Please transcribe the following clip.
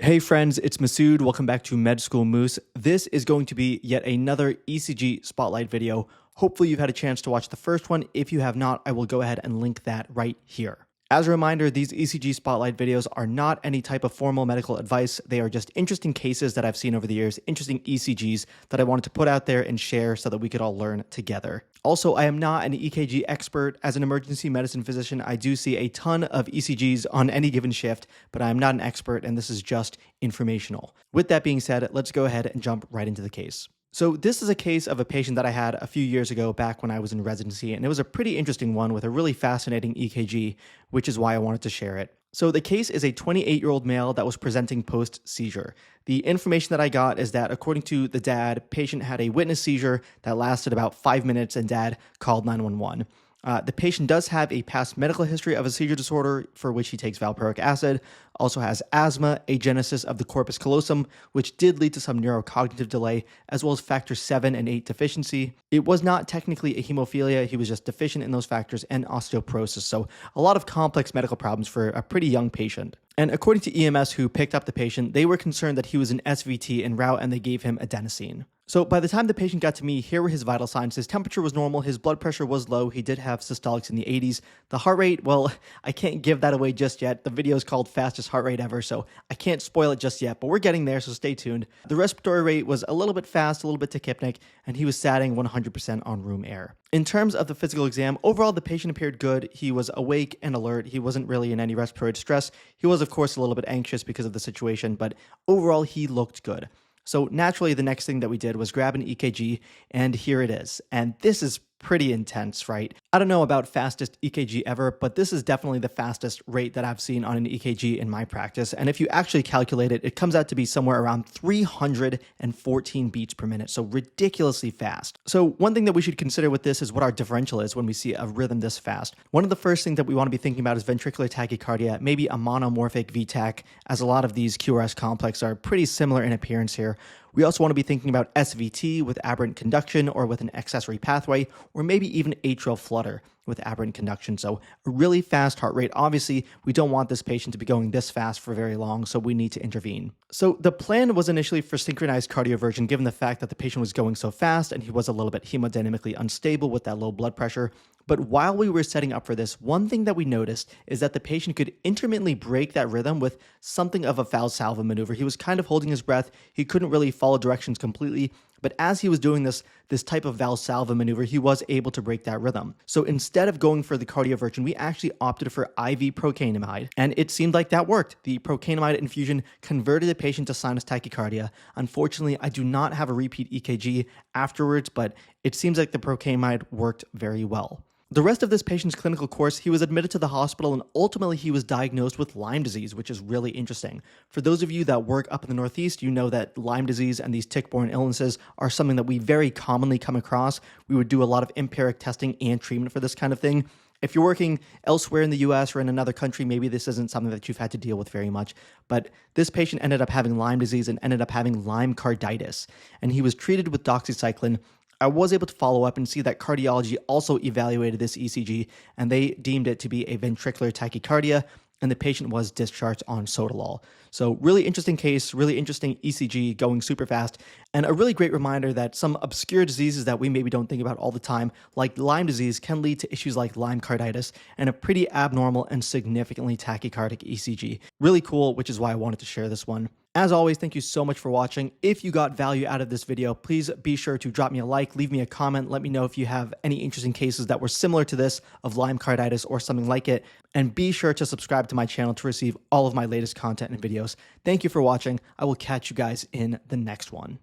Hey friends, it's Masood. Welcome back to Med School Moose. This is going to be yet another ECG spotlight video. Hopefully you've had a chance to watch the first one. If you have not, I will go ahead and link that right here. As a reminder, these ECG spotlight videos are not any type of formal medical advice. They are just interesting cases that I've seen over the years, interesting ECGs that I wanted to put out there and share so that we could all learn together. Also, I am not an EKG expert. As an emergency medicine physician, I do see a ton of ECGs on any given shift, but I am not an expert and this is just informational. With that being said, let's go ahead and jump right into the case. So this is a case of a patient that I had a few years ago back when I was in residency, and it was a pretty interesting one with a really fascinating EKG, which is why I wanted to share it. So the case is a 28-year-old male that was presenting post-seizure. The information that I got is that according to the dad, patient had a witness seizure that lasted about 5 minutes and dad called 911. The patient does have a past medical history of a seizure disorder for which he takes valproic acid, also has asthma, agenesis of the corpus callosum, which did lead to some neurocognitive delay, as well as factor 7 and 8 deficiency. It was not technically a hemophilia, he was just deficient in those factors, and osteoporosis, so a lot of complex medical problems for a pretty young patient. And according to EMS who picked up the patient, they were concerned that he was an SVT en route and they gave him adenosine. So by the time the patient got to me, here were his vital signs. His temperature was normal, his blood pressure was low, he did have systolics in the 80s. The heart rate, well, I can't give that away just yet. The video is called Fastest Heart Rate Ever, so I can't spoil it just yet, but we're getting there, so stay tuned. The respiratory rate was a little bit fast, a little bit tachypnic, and he was satting 100% on room air. In terms of the physical exam, overall the patient appeared good. He was awake and alert. He wasn't really in any respiratory distress. He was, of course, a little bit anxious because of the situation, but overall he looked good. So naturally, the next thing that we did was grab an EKG, and here it is. And this is pretty intense, right? I don't know about fastest EKG ever, but this is definitely the fastest rate that I've seen on an EKG in my practice. And if you actually calculate it, it comes out to be somewhere around 314 beats per minute. So ridiculously fast. So one thing that we should consider with this is what our differential is when we see a rhythm this fast. One of the first things that we want to be thinking about is ventricular tachycardia, maybe a monomorphic VTach, as a lot of these QRS complexes are pretty similar in appearance here. We also want to be thinking about SVT with aberrant conduction or with an accessory pathway, or maybe even atrial flutter with aberrant conduction. So a really fast heart rate. Obviously, we don't want this patient to be going this fast for very long, so we need to intervene. So the plan was initially for synchronized cardioversion, given the fact that the patient was going so fast and he was a little bit hemodynamically unstable with that low blood pressure. But while we were setting up for this, one thing that we noticed is that the patient could intermittently break that rhythm with something of a Valsalva maneuver. He was kind of holding his breath. He couldn't really follow directions completely. But as he was doing this type of Valsalva maneuver, he was able to break that rhythm. So instead of going for the cardioversion, we actually opted for IV procainamide, and it seemed like that worked. The procainamide infusion converted the patient to sinus tachycardia. Unfortunately, I do not have a repeat EKG afterwards, but it seems like the procainamide worked very well. The rest of this patient's clinical course, he was admitted to the hospital and ultimately he was diagnosed with Lyme disease, which is really interesting. For those of you that work up in the Northeast, you know that Lyme disease and these tick-borne illnesses are something that we very commonly come across. We would do a lot of empiric testing and treatment for this kind of thing. If you're working elsewhere in the US or in another country, maybe this isn't something that you've had to deal with very much. But this patient ended up having Lyme disease and ended up having Lyme carditis. And he was treated with doxycycline. I was able to follow up and see that cardiology also evaluated this ECG, and they deemed it to be a ventricular tachycardia, and the patient was discharged on sotalol. So really interesting case, really interesting ECG going super fast, and a really great reminder that some obscure diseases that we maybe don't think about all the time, like Lyme disease, can lead to issues like Lyme carditis and a pretty abnormal and significantly tachycardic ECG. Really cool, which is why I wanted to share this one. As always, thank you so much for watching. If you got value out of this video, please be sure to drop me a like, leave me a comment, let me know if you have any interesting cases that were similar to this of Lyme carditis or something like it, and be sure to subscribe to my channel to receive all of my latest content and videos. Thank you for watching. I will catch you guys in the next one.